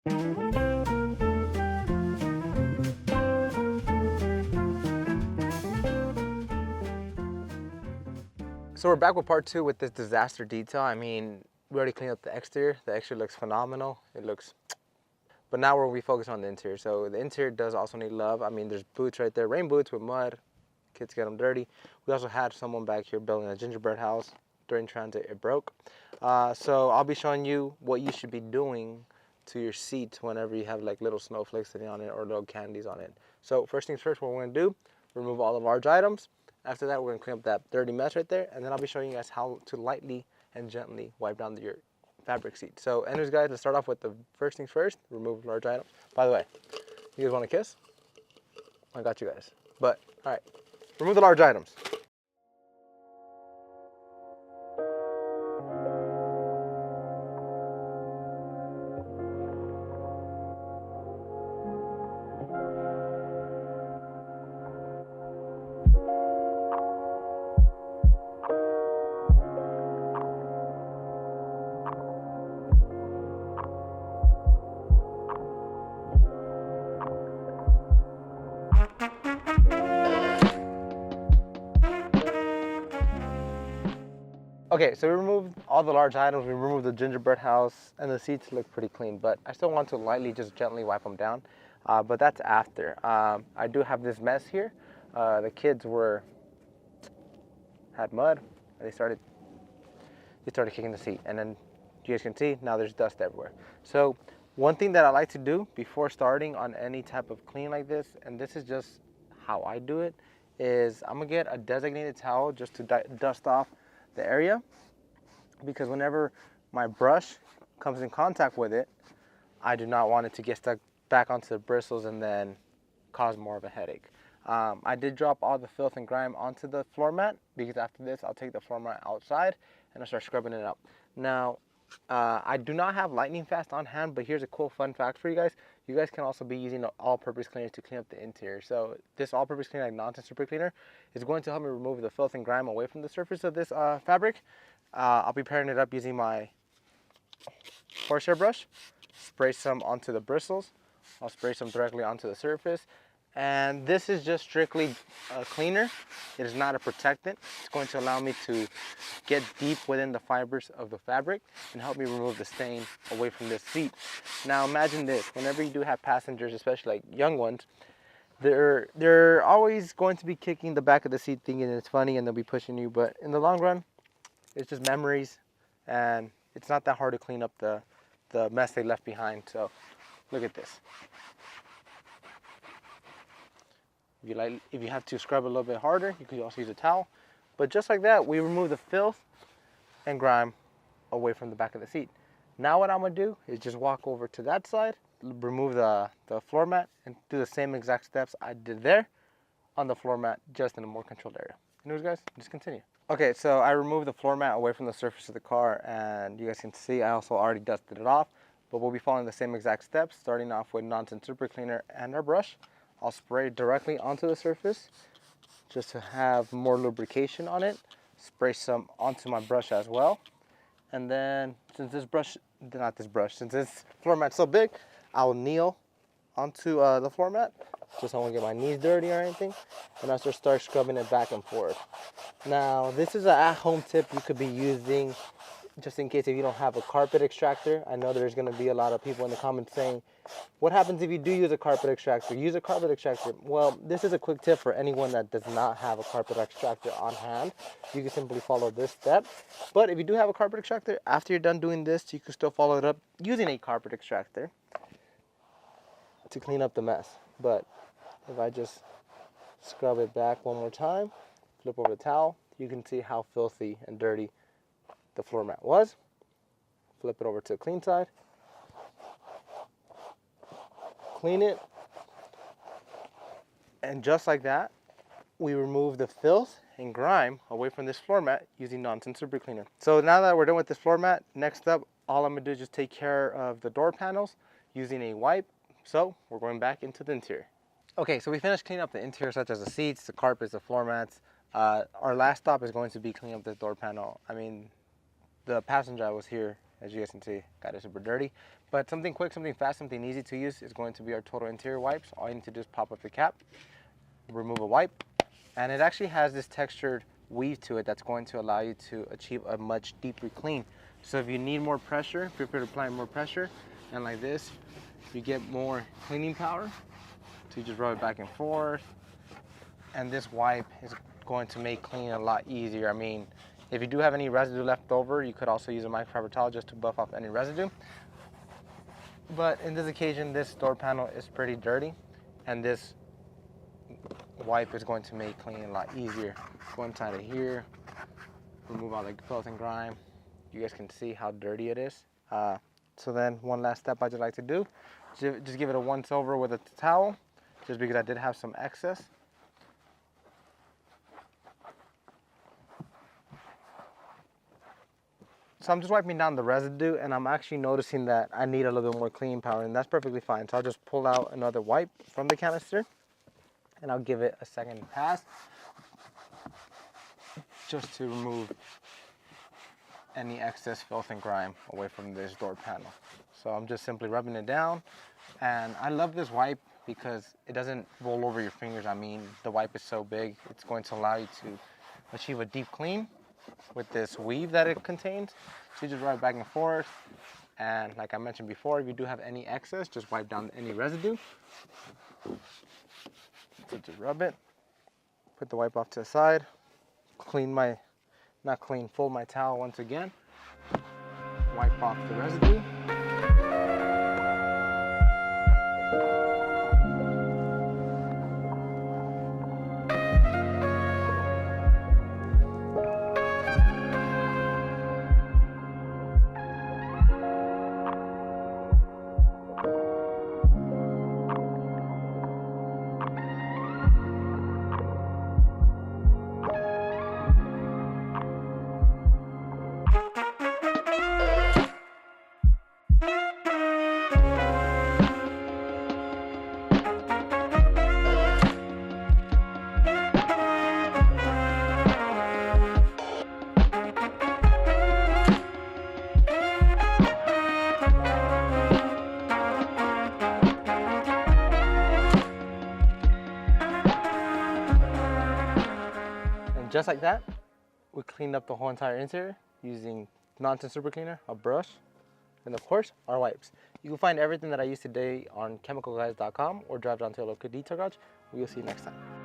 So we're back with part two with this disaster detail. I mean, we already cleaned up the exterior. The exterior looks phenomenal. It looks, but now we're refocused on the interior. So the interior does also need love. I mean, there's boots right there, rain boots with mud. Kids get them dirty. We also had someone back here building a gingerbread house. During transit, it broke. So I'll be showing you what you should be doing to your seat whenever you have like little snowflakes sitting on it or little candies on it. So first things first, what we're gonna do, remove all the large items. After that, we're gonna clean up that dirty mess right there, and then I'll be showing you guys how to lightly and gently wipe down your fabric seat. So anyways guys, let's start off with the first things first, remove large items. By the way, you guys wanna kiss? I got you guys. But, all right, remove the large items. Okay, so we removed all the large items. We removed the gingerbread house, and the seats look pretty clean, but I still want to lightly, just gently wipe them down. But that's after. I do have this mess here. The kids had mud, and they started kicking the seat, and then you guys can see now there's dust everywhere. So one thing that I like to do before starting on any type of clean like this, and this is just how I do it, is I'm gonna get a designated towel just to dust off the area, because whenever my brush comes in contact with it, I do not want it to get stuck back onto the bristles and then cause more of a headache. I did drop all the filth and grime onto the floor mat, because after this I'll take the floor mat outside and I'll start scrubbing it up. Now I do not have lightning fast on hand, but here's a cool fun fact for you guys. You guys can also be using an all-purpose cleaner to clean up the interior. So this all-purpose cleaner, like nonsense super cleaner, is going to help me remove the filth and grime away from the surface of this fabric. I'll be pairing it up using my horsehair brush. Spray some onto the bristles. I'll spray some directly onto the surface. And this is just strictly a cleaner. It is not a protectant. It's going to allow me to get deep within the fibers of the fabric and help me remove the stain away from this seat. Now imagine this, whenever you do have passengers, especially like young ones, they're always going to be kicking the back of the seat thinking it's funny, and they'll be pushing you, but in the long run, it's just memories, and it's not that hard to clean up the mess they left behind. So look at this. If you have to scrub a little bit harder, you can also use a towel. But just like that, we remove the filth and grime away from the back of the seat. Now what I'm gonna do is just walk over to that side, remove the floor mat, and do the same exact steps I did there on the floor mat, just in a more controlled area. Anyways guys, just continue. Okay, so I removed the floor mat away from the surface of the car, and you guys can see I also already dusted it off, but we'll be following the same exact steps, starting off with nonsense super cleaner and our brush. I'll spray directly onto the surface just to have more lubrication on it. Spray some onto my brush as well. And then since this floor mat's so big, I'll kneel onto the floor mat, just don't want to get my knees dirty or anything, and I'll just start scrubbing it back and forth. Now this is an at-home tip you could be using just in case if you don't have a carpet extractor. I know there's going to be a lot of people in the comments saying, what happens if you do use a carpet extractor? Use a carpet extractor. Well, this is a quick tip for anyone that does not have a carpet extractor on hand. You can simply follow this step. But if you do have a carpet extractor, after you're done doing this, you can still follow it up using a carpet extractor to clean up the mess. But if I just scrub it back one more time, flip over the towel, you can see how filthy and dirty the floor mat was. Flip it over to the clean side. Clean it. And just like that, we remove the filth and grime away from this floor mat using nonsense super cleaner. So now that we're done with this floor mat, next up, all I'm gonna do is just take care of the door panels using a wipe. So we're going back into the interior. Okay, so we finished cleaning up the interior, such as the seats, the carpets, the floor mats. Our last stop is going to be cleaning up the door panel. I mean, the passenger I was here, as you guys can see, got it super dirty. But something quick, something fast, something easy to use is going to be our total interior wipes. All you need to do is pop up the cap, remove a wipe, and it actually has this textured weave to it that's going to allow you to achieve a much deeper clean. So if you need more pressure, if you're applying more pressure, and like this, you get more cleaning power. So you just rub it back and forth, and this wipe is going to make cleaning a lot easier. I mean, if you do have any residue left over, you could also use a microfiber towel just to buff off any residue. But in this occasion, this door panel is pretty dirty, and this wipe is going to make cleaning a lot easier. Go inside of here, remove all the filth and grime. You guys can see how dirty it is. So then one last step I just like to do, just give it a once over with a towel, just because I did have some excess. So I'm just wiping down the residue, and I'm actually noticing that I need a little bit more cleaning power, and that's perfectly fine. So I'll just pull out another wipe from the canister, and I'll give it a second pass, just to remove any excess filth and grime away from this door panel. So I'm just simply rubbing it down, and I love this wipe because it doesn't roll over your fingers. I mean, the wipe is so big, it's going to allow you to achieve a deep clean with this weave that it contains. So you just rub it back and forth, and like I mentioned before, if you do have any excess, just wipe down any residue. So just rub it, put the wipe off to the side, fold my towel once again, wipe off the residue. Just like that, we cleaned up the whole entire interior using Nonsense Super Cleaner, a brush, and of course, our wipes. You can find everything that I used today on chemicalguys.com or drive down to a local detail garage. We will see you next time.